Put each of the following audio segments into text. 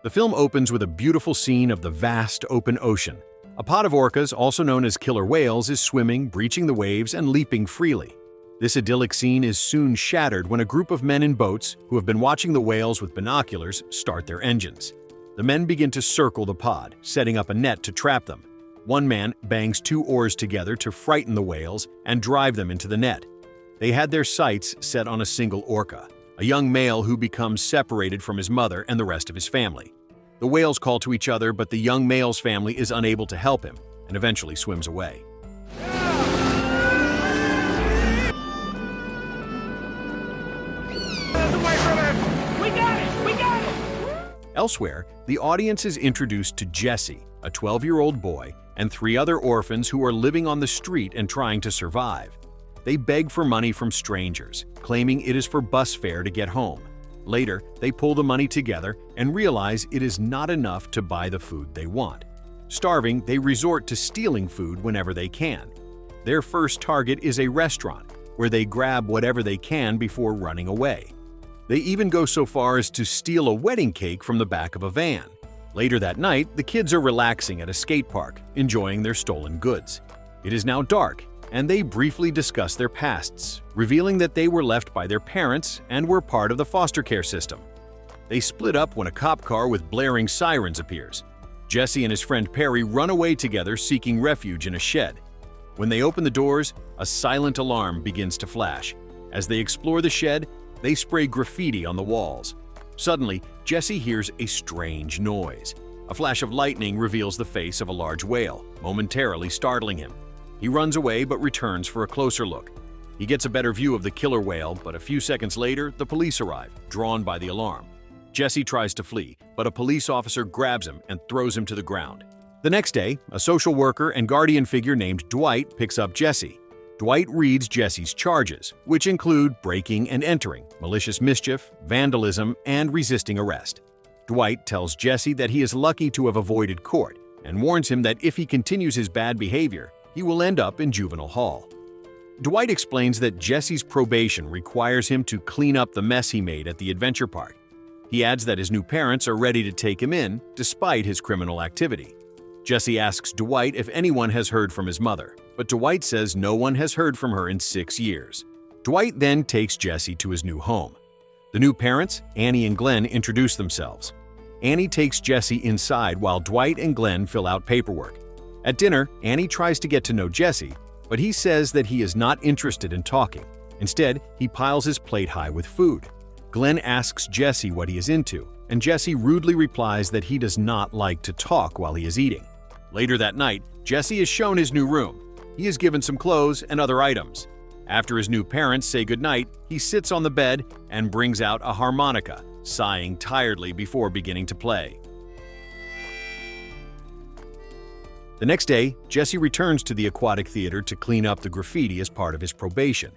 The film opens with a beautiful scene of the vast open ocean. A pod of orcas, also known as killer whales, is swimming, breaching the waves, and leaping freely. This idyllic scene is soon shattered when a group of men in boats, who have been watching the whales with binoculars, start their engines. The men begin to circle the pod, setting up a net to trap them. One man bangs 2 oars together to frighten the whales and drive them into the net. They had their sights set on a single orca, a young male who becomes separated from his mother and the rest of his family. The whales call to each other, but the young male's family is unable to help him and eventually swims away. Elsewhere, the audience is introduced to Jesse, a 12-year-old boy, and 3 other orphans who are living on the street and trying to survive. They beg for money from strangers, claiming it is for bus fare to get home. Later, they pull the money together and realize it is not enough to buy the food they want. Starving, they resort to stealing food whenever they can. Their first target is a restaurant, where they grab whatever they can before running away. They even go so far as to steal a wedding cake from the back of a van. Later that night, the kids are relaxing at a skate park, enjoying their stolen goods. It is now dark, and they briefly discuss their pasts, revealing that they were left by their parents and were part of the foster care system. They split up when a cop car with blaring sirens appears. Jesse and his friend Perry run away together, seeking refuge in a shed. When they open the doors, a silent alarm begins to flash. As they explore the shed, they spray graffiti on the walls. Suddenly, Jesse hears a strange noise. A flash of lightning reveals the face of a large whale, momentarily startling him. He runs away but returns for a closer look. He gets a better view of the killer whale, but a few seconds later, the police arrive, drawn by the alarm. Jesse tries to flee, but a police officer grabs him and throws him to the ground. The next day, a social worker and guardian figure named Dwight picks up Jesse. Dwight reads Jesse's charges, which include breaking and entering, malicious mischief, vandalism, and resisting arrest. Dwight tells Jesse that he is lucky to have avoided court and warns him that if he continues his bad behavior, he will end up in juvenile hall. Dwight explains that Jesse's probation requires him to clean up the mess he made at the adventure park. He adds that his new parents are ready to take him in, despite his criminal activity. Jesse asks Dwight if anyone has heard from his mother, but Dwight says no one has heard from her in 6 years. Dwight then takes Jesse to his new home. The new parents, Annie and Glenn, introduce themselves. Annie takes Jesse inside while Dwight and Glenn fill out paperwork. At dinner, Annie tries to get to know Jesse, but he says that he is not interested in talking. Instead, he piles his plate high with food. Glenn asks Jesse what he is into, and Jesse rudely replies that he does not like to talk while he is eating. Later that night, Jesse is shown his new room. He is given some clothes and other items. After his new parents say goodnight, he sits on the bed and brings out a harmonica, sighing tiredly before beginning to play. The next day, Jesse returns to the aquatic theater to clean up the graffiti as part of his probation.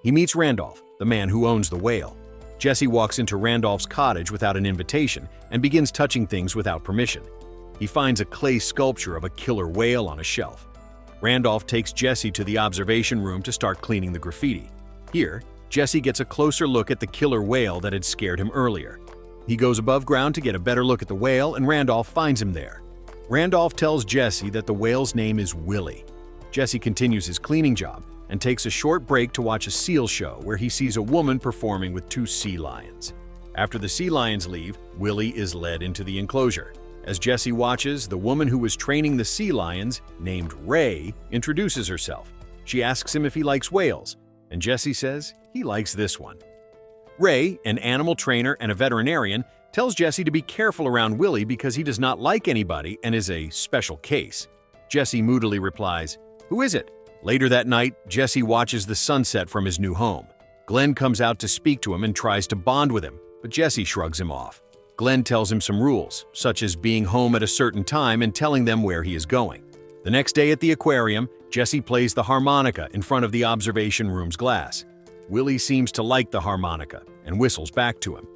He meets Randolph, the man who owns the whale. Jesse walks into Randolph's cottage without an invitation and begins touching things without permission. He finds a clay sculpture of a killer whale on a shelf. Randolph takes Jesse to the observation room to start cleaning the graffiti. Here, Jesse gets a closer look at the killer whale that had scared him earlier. He goes above ground to get a better look at the whale, and Randolph finds him there. Randolph tells Jesse that the whale's name is Willie. Jesse continues his cleaning job and takes a short break to watch a seal show where he sees a woman performing with 2 sea lions. After the sea lions leave, Willie is led into the enclosure. As Jesse watches, the woman who was training the sea lions, named Ray, introduces herself. She asks him if he likes whales, and Jesse says he likes this one. Ray, an animal trainer and a veterinarian, tells Jesse to be careful around Willie because he does not like anybody and is a special case. Jesse moodily replies, "Who is it?" Later that night, Jesse watches the sunset from his new home. Glenn comes out to speak to him and tries to bond with him, but Jesse shrugs him off. Glenn tells him some rules, such as being home at a certain time and telling them where he is going. The next day at the aquarium, Jesse plays the harmonica in front of the observation room's glass. Willie seems to like the harmonica and whistles back to him.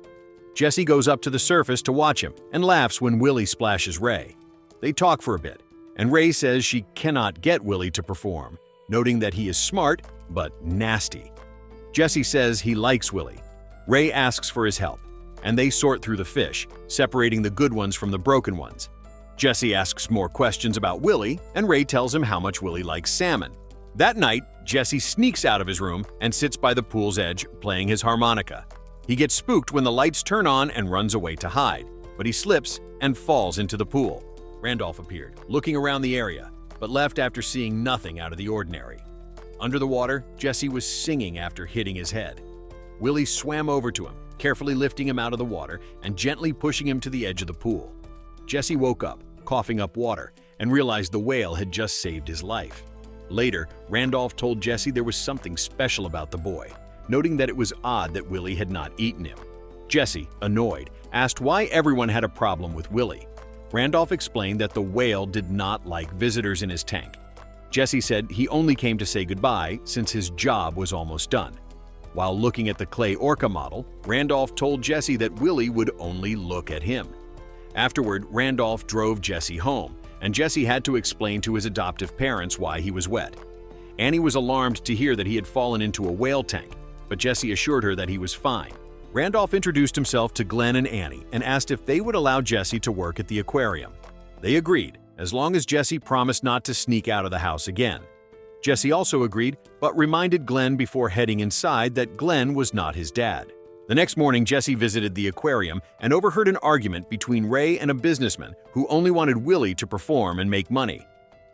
Jesse goes up to the surface to watch him and laughs when Willie splashes Ray. They talk for a bit, and Ray says she cannot get Willie to perform, noting that he is smart but nasty. Jesse says he likes Willie. Ray asks for his help, and they sort through the fish, separating the good ones from the broken ones. Jesse asks more questions about Willie, and Ray tells him how much Willie likes salmon. That night, Jesse sneaks out of his room and sits by the pool's edge playing his harmonica. He gets spooked when the lights turn on and runs away to hide, but he slips and falls into the pool. Randolph appeared, looking around the area, but left after seeing nothing out of the ordinary. Under the water, Jesse was singing after hitting his head. Willie swam over to him, carefully lifting him out of the water and gently pushing him to the edge of the pool. Jesse woke up, coughing up water, and realized the whale had just saved his life. Later, Randolph told Jesse there was something special about the boy, noting that it was odd that Willie had not eaten him. Jesse, annoyed, asked why everyone had a problem with Willie. Randolph explained that the whale did not like visitors in his tank. Jesse said he only came to say goodbye since his job was almost done. While looking at the clay orca model, Randolph told Jesse that Willie would only look at him. Afterward, Randolph drove Jesse home, and Jesse had to explain to his adoptive parents why he was wet. Annie was alarmed to hear that he had fallen into a whale tank, but Jesse assured her that he was fine. Randolph introduced himself to Glenn and Annie and asked if they would allow Jesse to work at the aquarium. They agreed, as long as Jesse promised not to sneak out of the house again. Jesse also agreed, but reminded Glenn before heading inside that Glenn was not his dad. The next morning, Jesse visited the aquarium and overheard an argument between Ray and a businessman who only wanted Willie to perform and make money.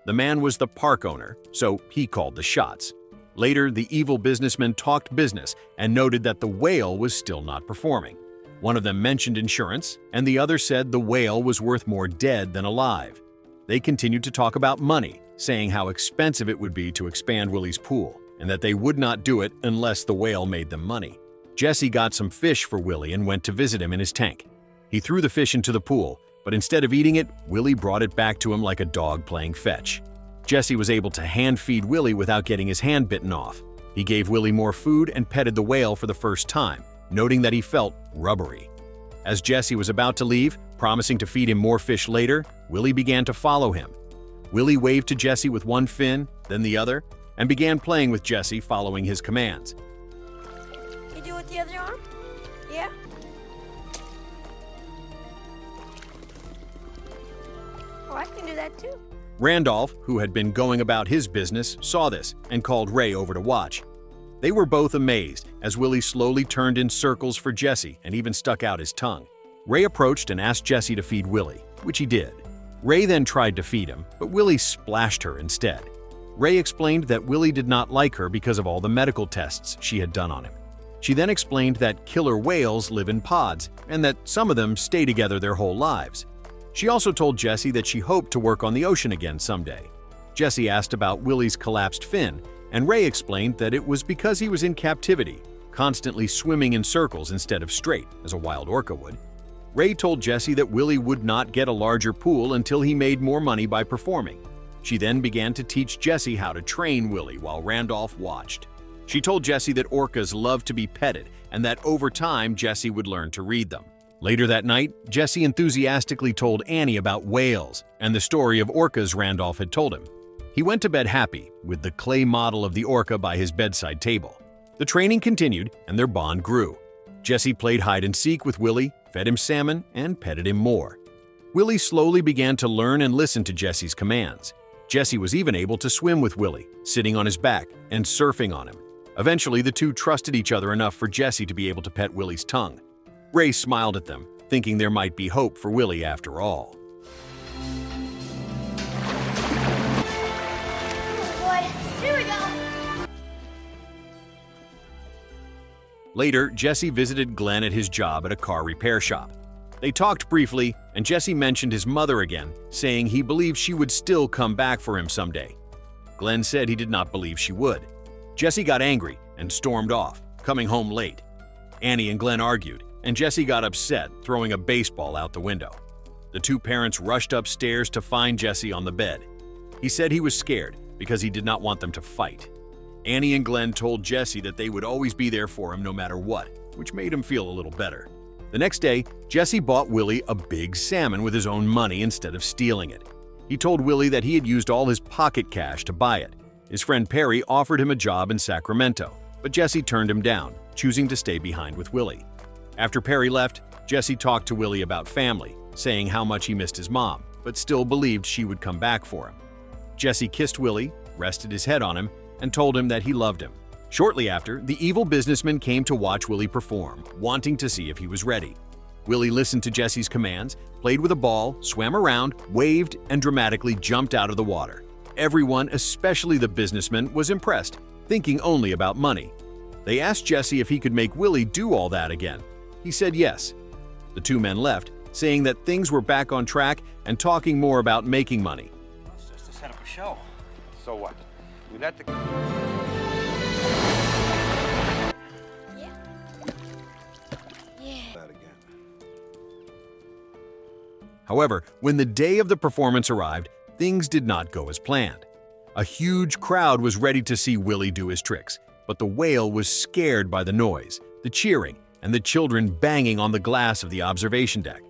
The man was the park owner, so he called the shots. Later, the evil businessman talked business and noted that the whale was still not performing. One of them mentioned insurance, and the other said the whale was worth more dead than alive. They continued to talk about money, saying how expensive it would be to expand Willie's pool, and that they would not do it unless the whale made them money. Jesse got some fish for Willie and went to visit him in his tank. He threw the fish into the pool, but instead of eating it, Willie brought it back to him like a dog playing fetch. Jesse was able to hand-feed Willie without getting his hand bitten off. He gave Willie more food and petted the whale for the first time, noting that he felt rubbery. As Jesse was about to leave, promising to feed him more fish later, Willie began to follow him. Willie waved to Jesse with one fin, then the other, and began playing with Jesse, following his commands. You do it with the other arm? Yeah? Oh, I can do that too. Randolph, who had been going about his business, saw this and called Ray over to watch. They were both amazed as Willie slowly turned in circles for Jesse and even stuck out his tongue. Ray approached and asked Jesse to feed Willie, which he did. Ray then tried to feed him, but Willie splashed her instead. Ray explained that Willie did not like her because of all the medical tests she had done on him. She then explained that killer whales live in pods and that some of them stay together their whole lives. She also told Jesse that she hoped to work on the ocean again someday. Jesse asked about Willie's collapsed fin, and Ray explained that it was because he was in captivity, constantly swimming in circles instead of straight, as a wild orca would. Ray told Jesse that Willie would not get a larger pool until he made more money by performing. She then began to teach Jesse how to train Willie while Randolph watched. She told Jesse that orcas love to be petted and that over time Jesse would learn to read them. Later that night, Jesse enthusiastically told Annie about whales and the story of orcas Randolph had told him. He went to bed happy, with the clay model of the orca by his bedside table. The training continued, and their bond grew. Jesse played hide-and-seek with Willie, fed him salmon, and petted him more. Willie slowly began to learn and listen to Jesse's commands. Jesse was even able to swim with Willie, sitting on his back and surfing on him. Eventually, the two trusted each other enough for Jesse to be able to pet Willie's tongue. Ray smiled at them, thinking there might be hope for Willie after all. Here we go. Later, Jesse visited Glenn at his job at a car repair shop. They talked briefly, and Jesse mentioned his mother again, saying he believed she would still come back for him someday. Glenn said he did not believe she would. Jesse got angry and stormed off, coming home late. Annie and Glenn argued, and Jesse got upset, throwing a baseball out the window. The two parents rushed upstairs to find Jesse on the bed. He said he was scared because he did not want them to fight. Annie and Glenn told Jesse that they would always be there for him no matter what, which made him feel a little better. The next day, Jesse bought Willie a big salmon with his own money instead of stealing it. He told Willie that he had used all his pocket cash to buy it. His friend Perry offered him a job in Sacramento, but Jesse turned him down, choosing to stay behind with Willie. After Perry left, Jesse talked to Willie about family, saying how much he missed his mom, but still believed she would come back for him. Jesse kissed Willie, rested his head on him, and told him that he loved him. Shortly after, the evil businessman came to watch Willie perform, wanting to see if he was ready. Willie listened to Jesse's commands, played with a ball, swam around, waved, and dramatically jumped out of the water. Everyone, especially the businessman, was impressed, thinking only about money. They asked Jesse if he could make Willie do all that again. He said yes. The two men left, saying that things were back on track and talking more about making money. It's just to set up a show. So what? We let the... Yeah. Yeah. that again. However, when the day of the performance arrived, things did not go as planned. A huge crowd was ready to see Willie do his tricks, but the whale was scared by the noise, the cheering, and the children banging on the glass of the observation deck.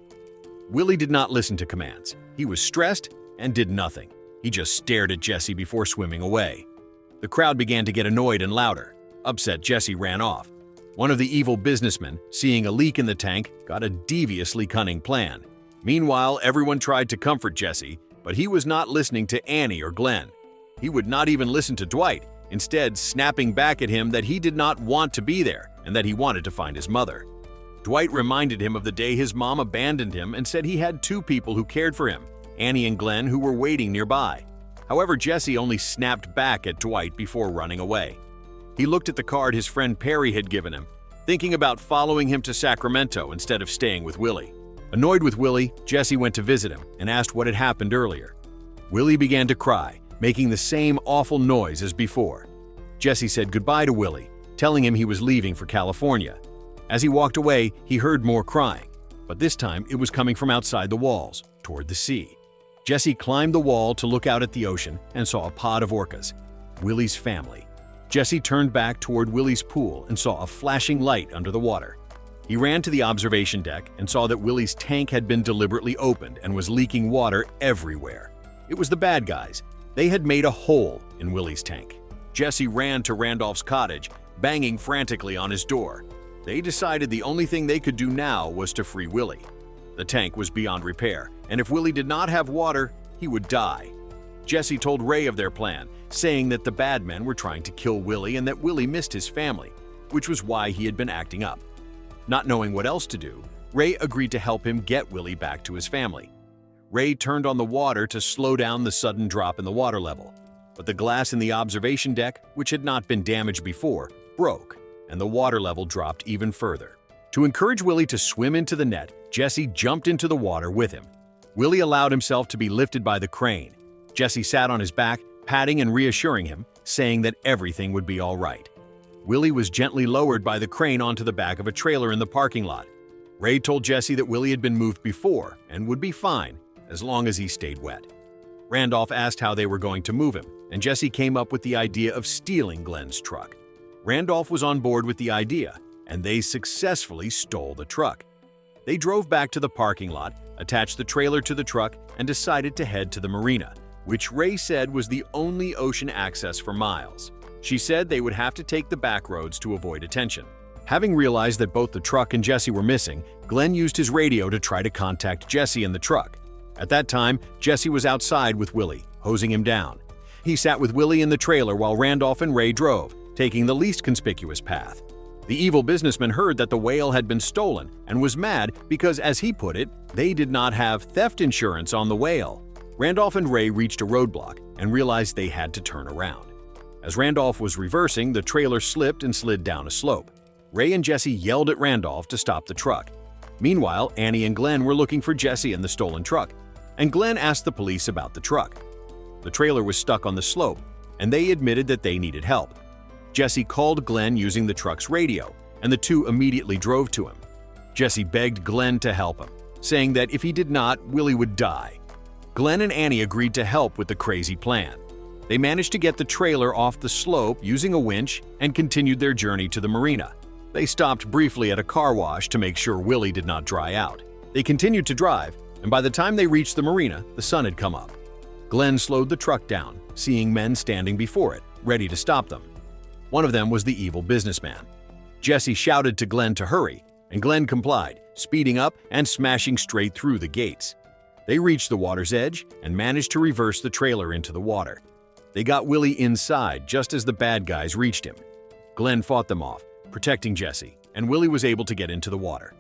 Willie did not listen to commands. He was stressed and did nothing. He just stared at Jesse before swimming away. The crowd began to get annoyed and louder. Upset, Jesse ran off. One of the evil businessmen, seeing a leak in the tank, got a deviously cunning plan. Meanwhile, everyone tried to comfort Jesse, but he was not listening to Annie or Glenn. He would not even listen to Dwight, instead snapping back at him that he did not want to be there and that he wanted to find his mother. Dwight reminded him of the day his mom abandoned him and said he had two people who cared for him, Annie and Glenn, who were waiting nearby. However, Jesse only snapped back at Dwight before running away. He looked at the card his friend Perry had given him, thinking about following him to Sacramento instead of staying with Willie. Annoyed with Willie, Jesse went to visit him and asked what had happened earlier. Willie began to cry, making the same awful noise as before. Jesse said goodbye to Willie, telling him he was leaving for California. As he walked away, he heard more crying, but this time it was coming from outside the walls, toward the sea. Jesse climbed the wall to look out at the ocean and saw a pod of orcas, Willie's family. Jesse turned back toward Willie's pool and saw a flashing light under the water. He ran to the observation deck and saw that Willie's tank had been deliberately opened and was leaking water everywhere. It was the bad guys. They had made a hole in Willie's tank. Jesse ran to Randolph's cottage, banging frantically on his door. They decided the only thing they could do now was to free Willie. The tank was beyond repair, and if Willie did not have water, he would die. Jesse told Ray of their plan, saying that the bad men were trying to kill Willie and that Willie missed his family, which was why he had been acting up. Not knowing what else to do, Ray agreed to help him get Willie back to his family. Ray turned on the water to slow down the sudden drop in the water level, but the glass in the observation deck, which had not been damaged before, broke, and the water level dropped even further. To encourage Willie to swim into the net, Jesse jumped into the water with him. Willie allowed himself to be lifted by the crane. Jesse sat on his back, patting and reassuring him, saying that everything would be all right. Willie was gently lowered by the crane onto the back of a trailer in the parking lot. Ray told Jesse that Willie had been moved before and would be fine as long as he stayed wet. Randolph asked how they were going to move him, and Jesse came up with the idea of stealing Glenn's truck. Randolph was on board with the idea, and they successfully stole the truck. They drove back to the parking lot, attached the trailer to the truck, and decided to head to the marina, which Ray said was the only ocean access for miles. She said they would have to take the back roads to avoid attention. Having realized that both the truck and Jesse were missing, Glenn used his radio to try to contact Jesse and the truck. At that time, Jesse was outside with Willie, hosing him down. He sat with Willie in the trailer while Randolph and Ray drove, taking the least conspicuous path. The evil businessman heard that the whale had been stolen and was mad because, as he put it, they did not have theft insurance on the whale. Randolph and Ray reached a roadblock and realized they had to turn around. As Randolph was reversing, the trailer slipped and slid down a slope. Ray and Jesse yelled at Randolph to stop the truck. Meanwhile, Annie and Glenn were looking for Jesse and the stolen truck, and Glenn asked the police about the truck. The trailer was stuck on the slope, and they admitted that they needed help. Jesse called Glenn using the truck's radio, and the two immediately drove to him. Jesse begged Glenn to help him, saying that if he did not, Willie would die. Glenn and Annie agreed to help with the crazy plan. They managed to get the trailer off the slope using a winch and continued their journey to the marina. They stopped briefly at a car wash to make sure Willie did not dry out. They continued to drive, and by the time they reached the marina, the sun had come up. Glenn slowed the truck down, seeing men standing before it, ready to stop them. One of them was the evil businessman. Jesse shouted to Glenn to hurry, and Glenn complied, speeding up and smashing straight through the gates. They reached the water's edge and managed to reverse the trailer into the water. They got Willie inside just as the bad guys reached him. Glenn fought them off, protecting Jesse, and Willie was able to get into the water.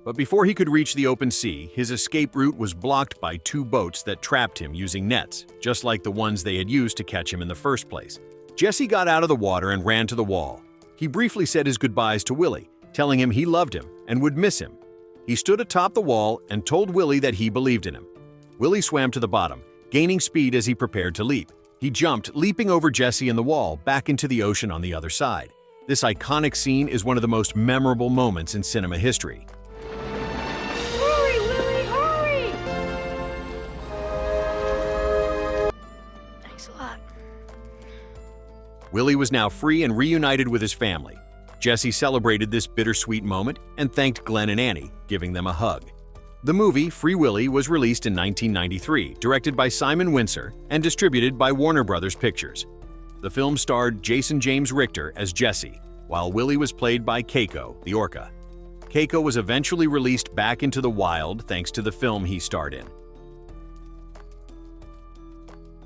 But before he could reach the open sea, his escape route was blocked by two boats that trapped him using nets, just like the ones they had used to catch him in the first place. Jesse got out of the water and ran to the wall. He briefly said his goodbyes to Willie, telling him he loved him and would miss him. He stood atop the wall and told Willie that he believed in him. Willie swam to the bottom, gaining speed as he prepared to leap. He jumped, leaping over Jesse and the wall, back into the ocean on the other side. This iconic scene is one of the most memorable moments in cinema history. Hurry, Willie, hurry! Thanks a lot. Willie was now free and reunited with his family. Jesse celebrated this bittersweet moment and thanked Glenn and Annie, giving them a hug. The movie Free Willy was released in 1993, directed by Simon Windsor and distributed by Warner Brothers Pictures. The film starred Jason James Richter as Jesse, while Willie was played by Keiko, the orca. Keiko was eventually released back into the wild thanks to the film he starred in.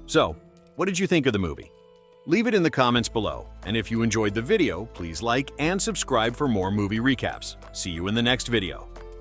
So, what did you think of the movie? Leave it in the comments below, and if you enjoyed the video, please like and subscribe for more movie recaps. See you in the next video.